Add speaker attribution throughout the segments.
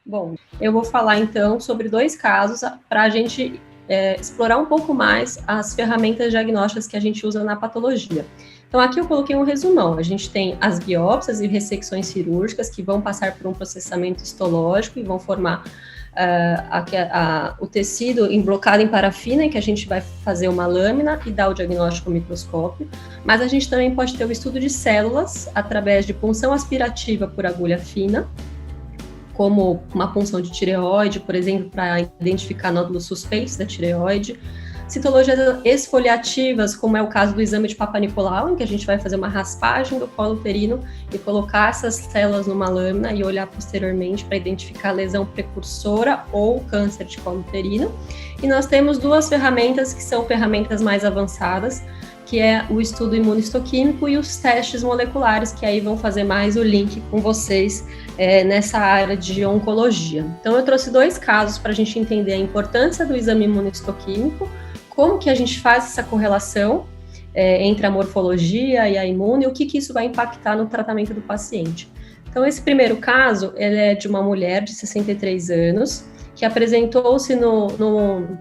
Speaker 1: Bom, eu vou falar então sobre 2 casos para a gente explorar um pouco mais as ferramentas diagnósticas que a gente usa na patologia. Então, aqui eu coloquei um resumão. A gente tem as biópsias e ressecções cirúrgicas que vão passar por um processamento histológico e vão formar o tecido emblocado em parafina, que a gente vai fazer uma lâmina e dar o diagnóstico no microscópio. Mas a gente também pode ter o estudo de células através de punção aspirativa por agulha fina, como uma punção de tireoide, por exemplo, para identificar nódulos suspeitos da tireoide. Citologias esfoliativas, como é o caso do exame de Papa Nicolau, em que a gente vai fazer uma raspagem do colo uterino e colocar essas células numa lâmina e olhar posteriormente para identificar lesão precursora ou câncer de colo uterino. E nós temos 2 ferramentas que são ferramentas mais avançadas, que é o estudo imunistoquímico e os testes moleculares, que aí vão fazer mais o link com vocês nessa área de oncologia. Então, eu trouxe 2 casos para a gente entender a importância do exame imunistoquímico, como que a gente faz essa correlação entre a morfologia e a imune, e o que isso vai impactar no tratamento do paciente. Então, esse primeiro caso, ele é de uma mulher de 63 anos, que apresentou-se no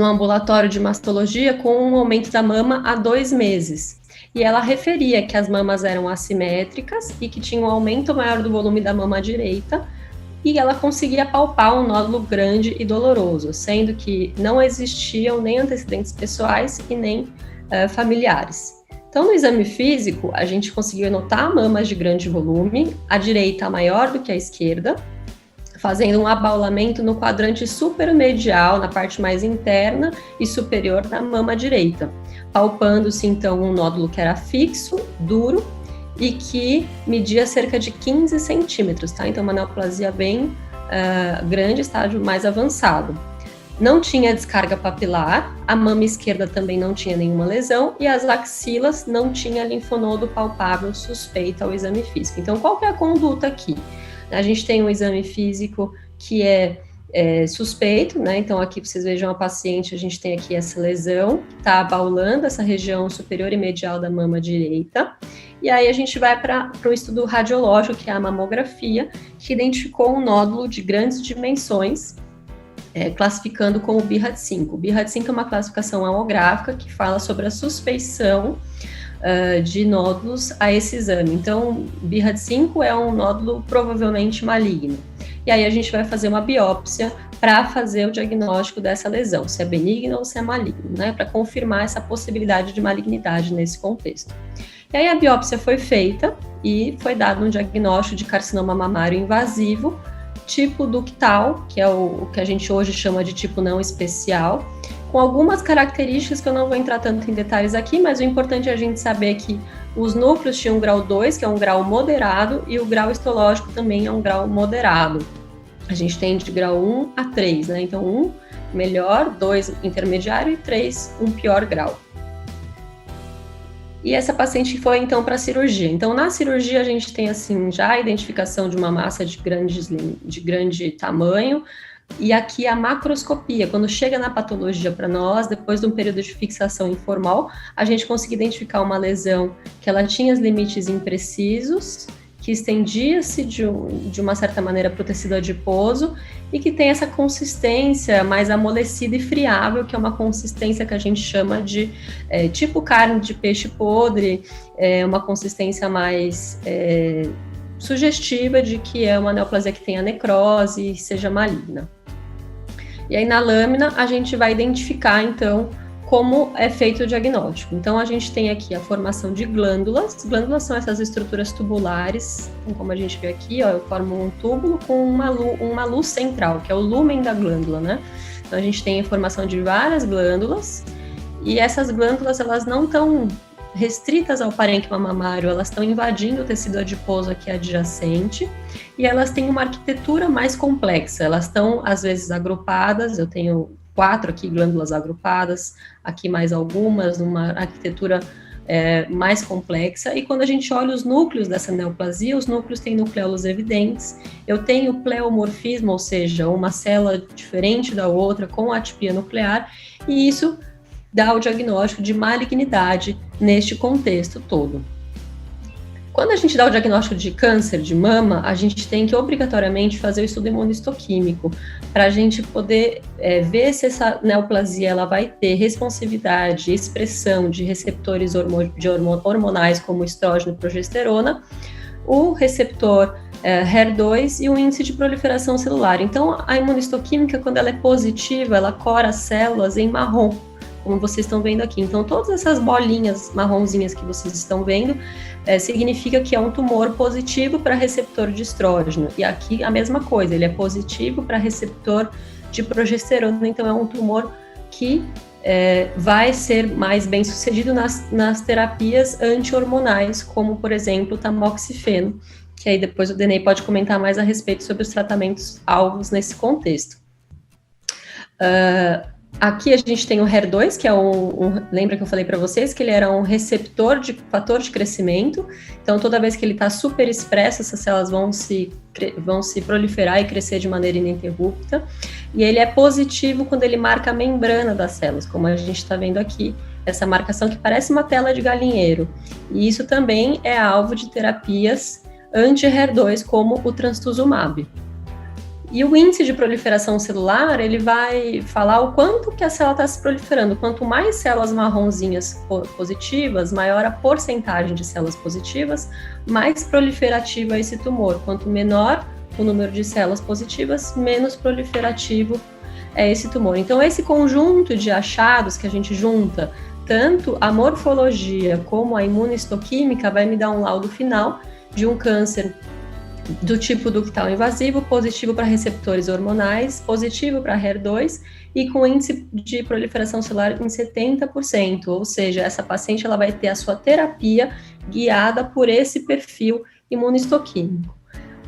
Speaker 1: ambulatório de mastologia com um aumento da mama há 2 meses. E ela referia que as mamas eram assimétricas e que tinha um aumento maior do volume da mama direita, e ela conseguia palpar um nódulo grande e doloroso, sendo que não existiam nem antecedentes pessoais e nem familiares. Então, no exame físico, a gente conseguiu notar mamas de grande volume, a direita maior do que a esquerda, fazendo um abaulamento no quadrante supermedial, na parte mais interna e superior da mama direita, palpando-se então um nódulo que era fixo, duro, e que media cerca de 15 centímetros, tá? Então, uma neoplasia bem grande, estágio mais avançado. Não tinha descarga papilar, a mama esquerda também não tinha nenhuma lesão, e as axilas não tinha linfonodo palpável suspeito ao exame físico. Então, qual que é a conduta aqui? A gente tem um exame físico que é suspeito, né? Então, aqui vocês vejam a paciente, a gente tem aqui essa lesão, que está abaulando essa região superior e medial da mama direita. E aí a gente vai para o estudo radiológico, que é a mamografia, que identificou um nódulo de grandes dimensões, classificando como BIRAD5. O BIRAD5 é uma classificação mamográfica que fala sobre a suspeição de nódulos a esse exame. Então, BIRAD5 é um nódulo provavelmente maligno. E aí a gente vai fazer uma biópsia para fazer o diagnóstico dessa lesão, se é benigno ou se é maligno, né? Para confirmar essa possibilidade de malignidade nesse contexto. E aí a biópsia foi feita e foi dado um diagnóstico de carcinoma mamário invasivo, tipo ductal, que é o que a gente hoje chama de tipo não especial, com algumas características que eu não vou entrar tanto em detalhes aqui, mas o importante é a gente saber que os núcleos tinham grau 2, que é um grau moderado, e o grau histológico também é um grau moderado. A gente tem de grau 1 a 3, né? Então, 1 melhor, 2 intermediário e 3 um pior grau. E essa paciente foi, então, para a cirurgia. Então, na cirurgia, a gente tem, assim, já a identificação de uma massa de grande tamanho, e aqui a macroscopia. Quando chega na patologia para nós, depois de um período de fixação informal, a gente consegue identificar uma lesão que ela tinha os limites imprecisos, que estendia-se de uma certa maneira para o tecido adiposo e que tem essa consistência mais amolecida e friável, que é uma consistência que a gente chama de tipo carne de peixe podre, uma consistência mais sugestiva de que é uma neoplasia que tenha necrose e seja maligna. E aí na lâmina a gente vai identificar então como é feito o diagnóstico. Então, a gente tem aqui a formação de glândulas. Glândulas são essas estruturas tubulares, então, como a gente vê aqui, ó, eu formo um túbulo com uma luz central, que é o lúmen da glândula, né? Então, a gente tem a formação de várias glândulas, e essas glândulas, elas não estão restritas ao parênquima mamário, elas estão invadindo o tecido adiposo aqui adjacente, e elas têm uma arquitetura mais complexa, elas estão, às vezes, agrupadas, eu tenho 4 aqui glândulas agrupadas, aqui mais algumas, numa arquitetura mais complexa, e quando a gente olha os núcleos dessa neoplasia, os núcleos têm nucleolos evidentes, eu tenho pleomorfismo, ou seja, uma célula diferente da outra, com atipia nuclear, e isso dá o diagnóstico de malignidade neste contexto todo. Quando a gente dá o diagnóstico de câncer de mama, a gente tem que obrigatoriamente fazer o estudo imunistoquímico para a gente poder ver se essa neoplasia ela vai ter responsividade, expressão de receptores hormonais como estrógeno e progesterona, o receptor HER2 e o índice de proliferação celular. Então, a imunistoquímica, quando ela é positiva, ela cora as células em marrom, como vocês estão vendo aqui. Então, todas essas bolinhas marronzinhas que vocês estão vendo, significa que é um tumor positivo para receptor de estrógeno. E aqui a mesma coisa, ele é positivo para receptor de progesterona, então é um tumor que vai ser mais bem sucedido nas terapias anti-hormonais, como, por exemplo, o tamoxifeno, que aí depois o Deney pode comentar mais a respeito sobre os tratamentos alvos nesse contexto. Aqui a gente tem o HER2, que é lembra que eu falei para vocês que ele era um receptor de fator de crescimento, então toda vez que ele está super expresso, essas células vão se proliferar e crescer de maneira ininterrupta, e ele é positivo quando ele marca a membrana das células, como a gente está vendo aqui, essa marcação que parece uma tela de galinheiro, e isso também é alvo de terapias anti-HER2, como o trastuzumab. E o índice de proliferação celular, ele vai falar o quanto que a célula está se proliferando. Quanto mais células marronzinhas positivas, maior a porcentagem de células positivas, mais proliferativo é esse tumor. Quanto menor o número de células positivas, menos proliferativo é esse tumor. Então, esse conjunto de achados que a gente junta, tanto a morfologia como a imunistoquímica, vai me dar um laudo final de um câncer do tipo ductal invasivo, positivo para receptores hormonais, positivo para HER2 e com índice de proliferação celular em 70%, ou seja, essa paciente ela vai ter a sua terapia guiada por esse perfil imunistoquímico.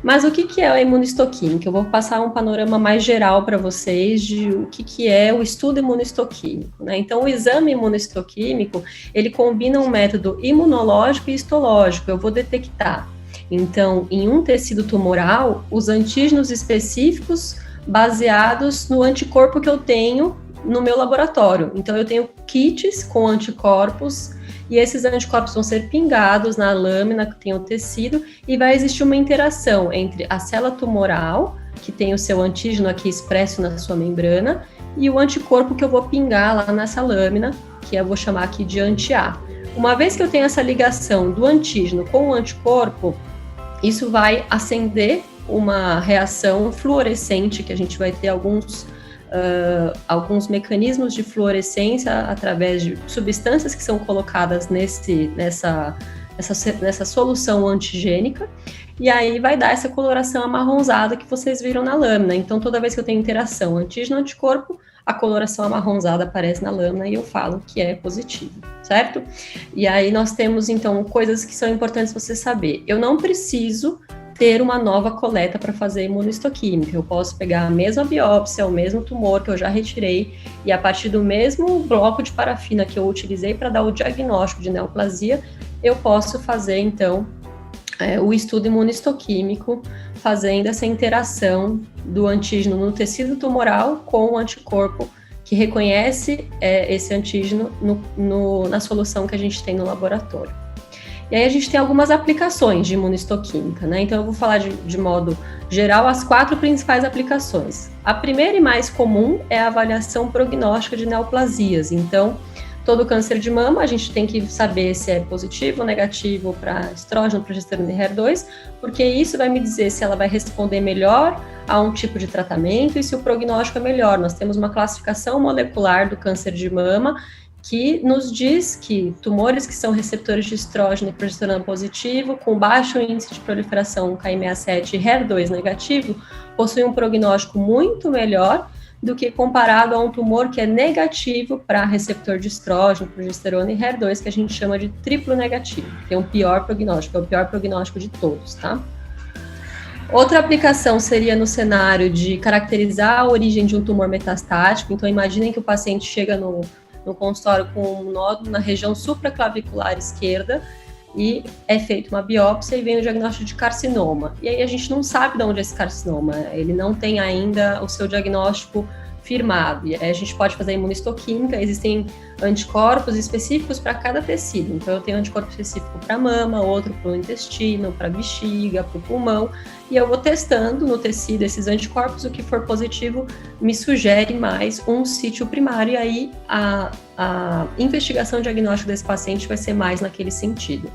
Speaker 1: Mas o que é a imunistoquímica? Eu vou passar um panorama mais geral para vocês de o que é o estudo imunistoquímico, né? Então, o exame imunistoquímico, ele combina um método imunológico e histológico. Eu vou detectar, então, em um tecido tumoral, os antígenos específicos baseados no anticorpo que eu tenho no meu laboratório. Então, eu tenho kits com anticorpos e esses anticorpos vão ser pingados na lâmina que tem o tecido e vai existir uma interação entre a célula tumoral, que tem o seu antígeno aqui expresso na sua membrana, e o anticorpo que eu vou pingar lá nessa lâmina, que eu vou chamar aqui de anti-A. Uma vez que eu tenho essa ligação do antígeno com o anticorpo, isso vai acender uma reação fluorescente, que a gente vai ter alguns mecanismos de fluorescência através de substâncias que são colocadas nessa solução antigênica, e aí vai dar essa coloração amarronzada que vocês viram na lâmina. Então, toda vez que eu tenho interação antígeno-anticorpo, a coloração amarronzada aparece na lâmina e eu falo que é positivo, certo? E aí nós temos, então, coisas que são importantes você saber. Eu não preciso ter uma nova coleta para fazer imunistoquímica. Eu posso pegar a mesma biópsia, o mesmo tumor que eu já retirei, e a partir do mesmo bloco de parafina que eu utilizei para dar o diagnóstico de neoplasia, eu posso fazer, então, o estudo imunistoquímico, fazendo essa interação do antígeno no tecido tumoral com o anticorpo que reconhece esse antígeno na solução que a gente tem no laboratório. E aí a gente tem algumas aplicações de imunistoquímica, né? Então eu vou falar de modo geral as 4 principais aplicações. A primeira e mais comum é a avaliação prognóstica de neoplasias. Então, todo câncer de mama, a gente tem que saber se é positivo ou negativo para estrógeno, progesterona e HER2, porque isso vai me dizer se ela vai responder melhor a um tipo de tratamento e se o prognóstico é melhor. Nós temos uma classificação molecular do câncer de mama que nos diz que tumores que são receptores de estrógeno e progesterona positivo, com baixo índice de proliferação Ki67 e HER2 negativo, possuem um prognóstico muito melhor do que comparado a um tumor que é negativo para receptor de estrógeno, progesterona e HER2, que a gente chama de triplo negativo, que é um pior prognóstico, é o pior prognóstico de todos, tá? Outra aplicação seria no cenário de caracterizar a origem de um tumor metastático. Então, imaginem que o paciente chega no consultório com um nódulo na região supraclavicular esquerda e é feita uma biópsia e vem o diagnóstico de carcinoma. E aí a gente não sabe de onde é esse carcinoma, ele não tem ainda o seu diagnóstico firmado. E aí a gente pode fazer imunistoquímica, existem anticorpos específicos para cada tecido. Então, eu tenho anticorpo específico para a mama, outro para o intestino, para a bexiga, para o pulmão, e eu vou testando no tecido esses anticorpos, o que for positivo me sugere mais um sítio primário, e aí a investigação diagnóstica desse paciente vai ser mais naquele sentido.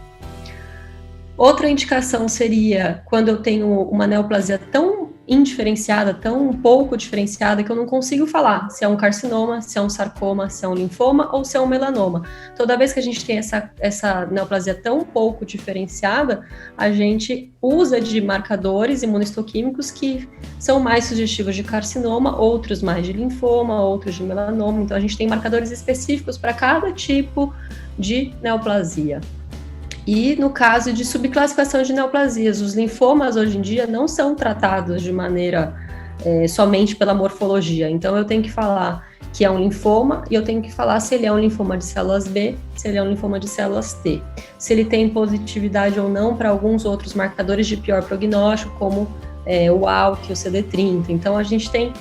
Speaker 1: Outra indicação seria quando eu tenho uma neoplasia tão indiferenciada, tão pouco diferenciada, que eu não consigo falar se é um carcinoma, se é um sarcoma, se é um linfoma ou se é um melanoma. Toda vez que a gente tem essa neoplasia tão pouco diferenciada, a gente usa de marcadores imunistoquímicos que são mais sugestivos de carcinoma, outros mais de linfoma, outros de melanoma. Então, a gente tem marcadores específicos para cada tipo de neoplasia. E no caso de subclassificação de neoplasias, os linfomas hoje em dia não são tratados de maneira somente pela morfologia. Então, eu tenho que falar que é um linfoma e eu tenho que falar se ele é um linfoma de células B, se ele é um linfoma de células T. Se ele tem positividade ou não para alguns outros marcadores de pior prognóstico, como o ALK, o CD30. Então, a gente tem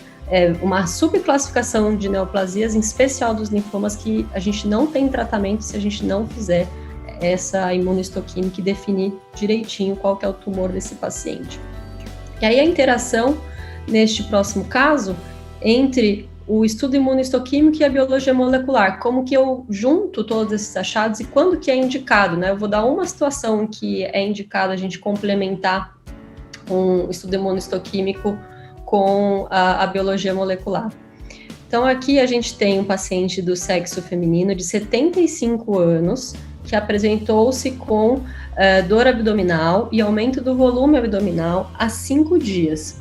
Speaker 1: uma subclassificação de neoplasias, em especial dos linfomas, que a gente não tem tratamento se a gente não fizer essa imunistoquímica e definir direitinho qual que é o tumor desse paciente. E aí a interação, neste próximo caso, entre o estudo imunistoquímico e a biologia molecular, como que eu junto todos esses achados e quando que é indicado, né? Eu vou dar uma situação que é indicado a gente complementar um estudo imunistoquímico com a biologia molecular. Então aqui a gente tem um paciente do sexo feminino de 75 anos, que apresentou-se com dor abdominal e aumento do volume abdominal há 5 dias.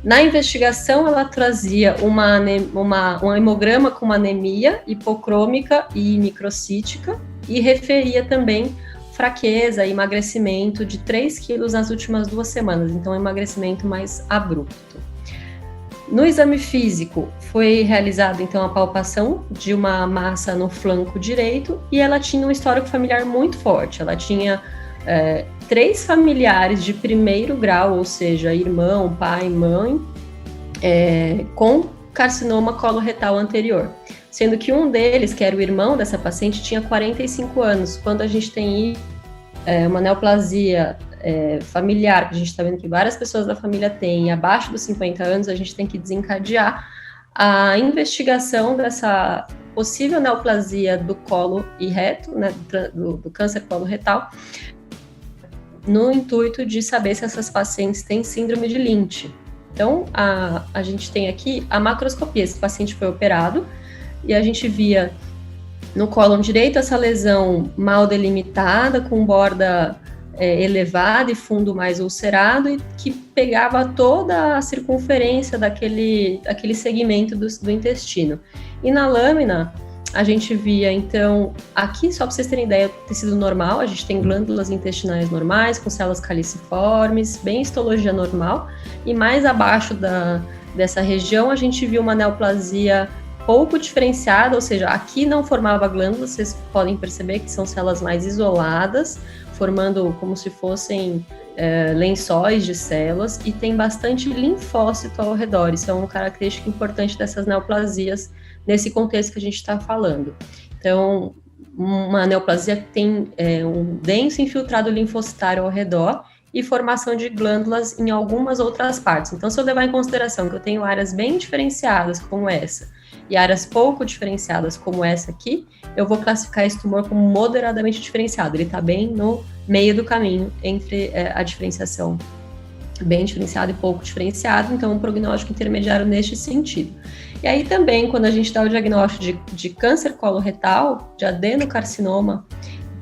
Speaker 1: Na investigação, ela trazia um hemograma com uma anemia hipocrômica e microcítica e referia também fraqueza e emagrecimento de 3 quilos nas últimas 2 semanas, então um emagrecimento mais abrupto. No exame físico, foi realizada então a palpação de uma massa no flanco direito e ela tinha um histórico familiar muito forte. Ela tinha 3 familiares de primeiro grau, ou seja, irmão, pai, mãe, com carcinoma coloretal anterior. Sendo que um deles, que era o irmão dessa paciente, tinha 45 anos. Quando a gente tem uma neoplasia familiar, que a gente está vendo que várias pessoas da família têm, abaixo dos 50 anos, a gente tem que desencadear a investigação dessa possível neoplasia do colo e reto, né, do câncer coloretal, no intuito de saber se essas pacientes têm síndrome de Lynch. Então, a gente tem aqui a macroscopia. Esse paciente foi operado e a gente via no cólon direito essa lesão mal delimitada, com borda elevada e fundo mais ulcerado, e que pegava toda a circunferência daquele segmento do intestino. E na lâmina, a gente via, então, aqui, só para vocês terem ideia, tecido normal, a gente tem glândulas intestinais normais, com células caliciformes, bem histologia normal, e mais abaixo dessa região, a gente viu uma neoplasia pouco diferenciada, ou seja, aqui não formava glândulas, vocês podem perceber que são células mais isoladas, formando como se fossem lençóis de células, e tem bastante linfócito ao redor. Isso é uma característica importante dessas neoplasias, nesse contexto que a gente está falando. Então, uma neoplasia tem um denso infiltrado linfocitário ao redor e formação de glândulas em algumas outras partes. Então, se eu levar em consideração que eu tenho áreas bem diferenciadas, como essa, e áreas pouco diferenciadas, como essa aqui, eu vou classificar esse tumor como moderadamente diferenciado. Ele está bem no meio do caminho entre a diferenciação bem diferenciado e pouco diferenciado, então um prognóstico intermediário neste sentido. E aí também, quando a gente dá o diagnóstico de câncer coloretal, de adenocarcinoma,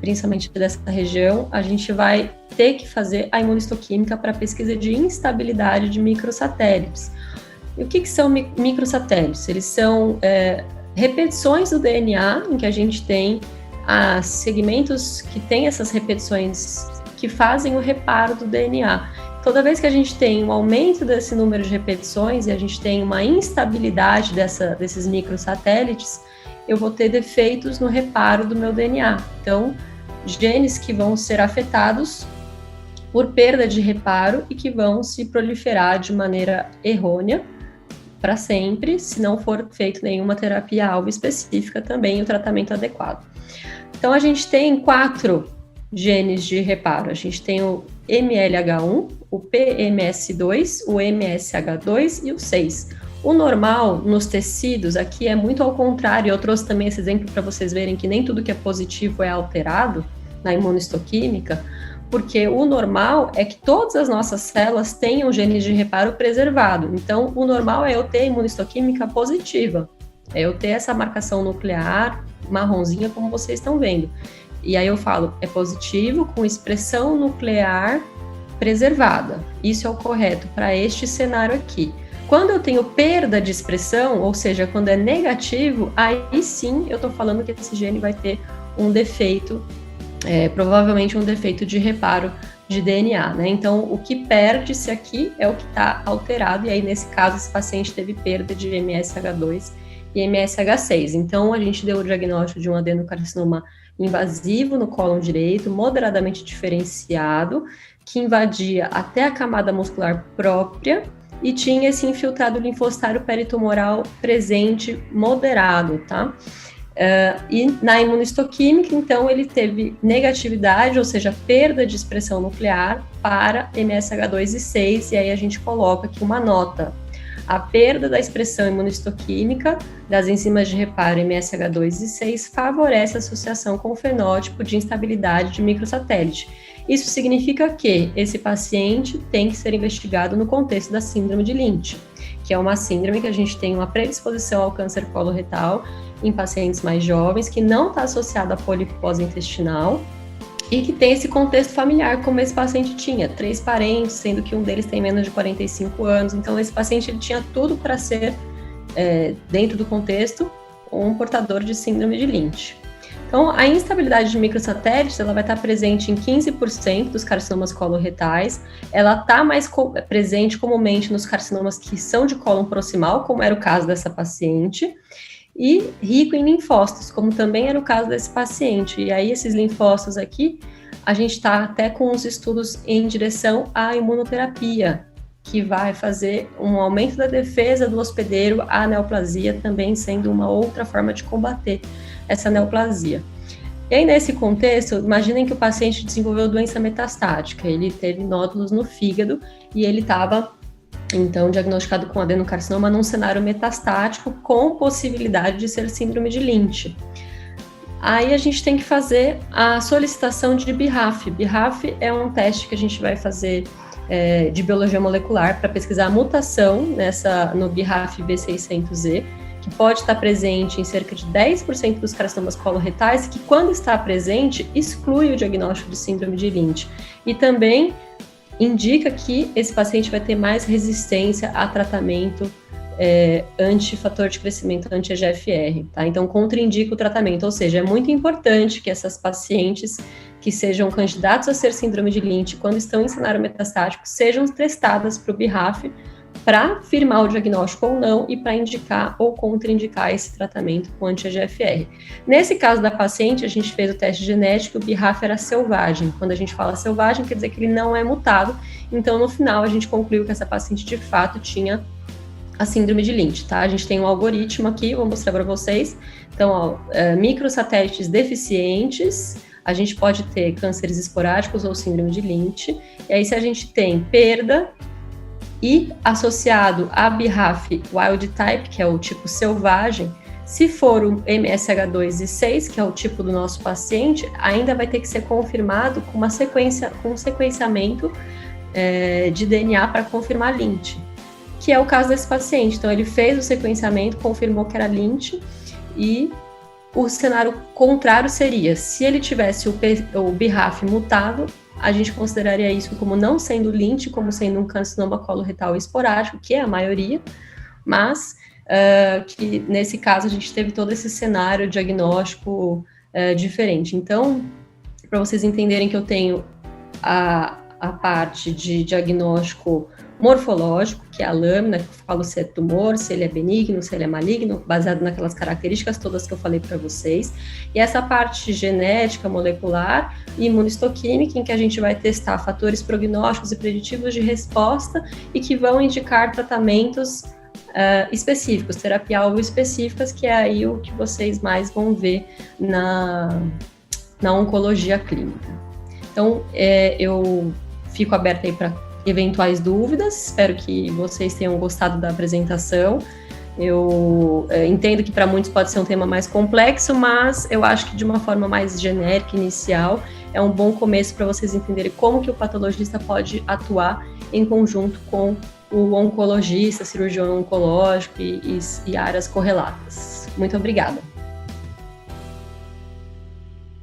Speaker 1: principalmente dessa região, a gente vai ter que fazer a imunistoquímica para pesquisa de instabilidade de microsatélites. E o que são microsatélites? Eles são repetições do DNA, em que a gente tem segmentos que têm essas repetições que fazem o reparo do DNA. Toda vez que a gente tem um aumento desse número de repetições e a gente tem uma instabilidade desses microsatélites, eu vou ter defeitos no reparo do meu DNA. Então, genes que vão ser afetados por perda de reparo e que vão se proliferar de maneira errônea, para sempre, se não for feito nenhuma terapia-alvo específica também, o tratamento adequado. Então, a gente tem 4 genes de reparo. A gente tem o MLH1, o PMS2, o MSH2 e o 6. O normal nos tecidos aqui é muito ao contrário. Eu trouxe também esse exemplo para vocês verem que nem tudo que é positivo é alterado na imunistoquímica, porque o normal é que todas as nossas células tenham genes de reparo preservado. Então, o normal é eu ter imunistoquímica positiva, é eu ter essa marcação nuclear marronzinha, como vocês estão vendo. E aí eu falo, é positivo com expressão nuclear preservada. Isso é o correto para este cenário aqui. Quando eu tenho perda de expressão, ou seja, quando é negativo, aí sim eu estou falando que esse gene vai ter um defeito, provavelmente um defeito de reparo de DNA, né? Então, o que perde-se aqui é o que está alterado, e aí nesse caso esse paciente teve perda de MSH2 e MSH6. Então, a gente deu o diagnóstico de um adenocarcinoma invasivo no cólon direito, moderadamente diferenciado, que invadia até a camada muscular própria e tinha esse infiltrado linfocitário peritumoral presente moderado, tá? E na imunistoquímica, então, ele teve negatividade, ou seja, perda de expressão nuclear para MSH2 e 6, e aí a gente coloca aqui uma nota. A perda da expressão imunistoquímica das enzimas de reparo MSH2 e 6 favorece a associação com o fenótipo de instabilidade de microsatélite. Isso significa que esse paciente tem que ser investigado no contexto da síndrome de Lynch, que é uma síndrome que a gente tem uma predisposição ao câncer coloretal em pacientes mais jovens, que não está associada a pólipo pós-intestinal e que tem esse contexto familiar, como esse paciente tinha, 3 parentes, sendo que um deles tem menos de 45 anos. Então, esse paciente ele tinha tudo para ser, dentro do contexto, um portador de síndrome de Lynch. Então, a instabilidade de microsatélites, ela vai estar presente em 15% dos carcinomas coloretais, ela está mais presente comumente nos carcinomas que são de cólon proximal, como era o caso dessa paciente, e rico em linfócitos, como também era o caso desse paciente. E aí, esses linfócitos aqui, a gente está até com os estudos em direção à imunoterapia, que vai fazer um aumento da defesa do hospedeiro à neoplasia, também sendo uma outra forma de combater essa neoplasia. E aí, nesse contexto, imaginem que o paciente desenvolveu doença metastática, ele teve nódulos no fígado e ele estava, então, diagnosticado com adenocarcinoma num cenário metastático com possibilidade de ser síndrome de Lynch. Aí a gente tem que fazer a solicitação de BRAF. BRAF é um teste que a gente vai fazer de biologia molecular para pesquisar a mutação no BRAF V600E, que pode estar presente em cerca de 10% dos carcinomas coloretais, que quando está presente, exclui o diagnóstico de síndrome de Lynch. E também indica que esse paciente vai ter mais resistência a tratamento anti-fator de crescimento, anti-EGFR, tá? Então, contraindica o tratamento, ou seja, é muito importante que essas pacientes que sejam candidatos a ser síndrome de Lynch, quando estão em cenário metastático, sejam testadas para o BRAF, para firmar o diagnóstico ou não e para indicar ou contraindicar esse tratamento com anti-EGFR. Nesse caso da paciente, a gente fez o teste genético e o BRAF era selvagem. Quando a gente fala selvagem, quer dizer que ele não é mutado. Então, no final, a gente concluiu que essa paciente, de fato, tinha a síndrome de Lynch, tá? A gente tem um algoritmo aqui, vou mostrar para vocês. Então, microsatélites deficientes, a gente pode ter cânceres esporádicos ou síndrome de Lynch. E aí, se a gente tem perda e associado a BRAF wild type, que é o tipo selvagem, se for o MSH2 e 6, que é o tipo do nosso paciente, ainda vai ter que ser confirmado com uma sequência, com um sequenciamento de DNA para confirmar Lynch, que é o caso desse paciente. Então, ele fez o sequenciamento, confirmou que era Lynch, e o cenário contrário seria, se ele tivesse o BRAF mutado, a gente consideraria isso como não sendo Lynch, como sendo um carcinoma coloretal esporádico, que é a maioria, mas que nesse caso a gente teve todo esse cenário diagnóstico diferente. Então, para vocês entenderem que eu tenho a parte de diagnóstico morfológico, que é a lâmina, que eu falo se é tumor, se ele é benigno, se ele é maligno, baseado naquelas características todas que eu falei para vocês, e essa parte genética, molecular e imunistoquímica, em que a gente vai testar fatores prognósticos e preditivos de resposta e que vão indicar tratamentos específicos, terapia-alvo específicas, que é aí o que vocês mais vão ver na oncologia clínica. Então, eu fico aberta aí para eventuais dúvidas, espero que vocês tenham gostado da apresentação. Eu entendo que para muitos pode ser um tema mais complexo, mas eu acho que de uma forma mais genérica, inicial, é um bom começo para vocês entenderem como que o patologista pode atuar em conjunto com o oncologista, cirurgião oncológico e áreas correlatas. Muito obrigada.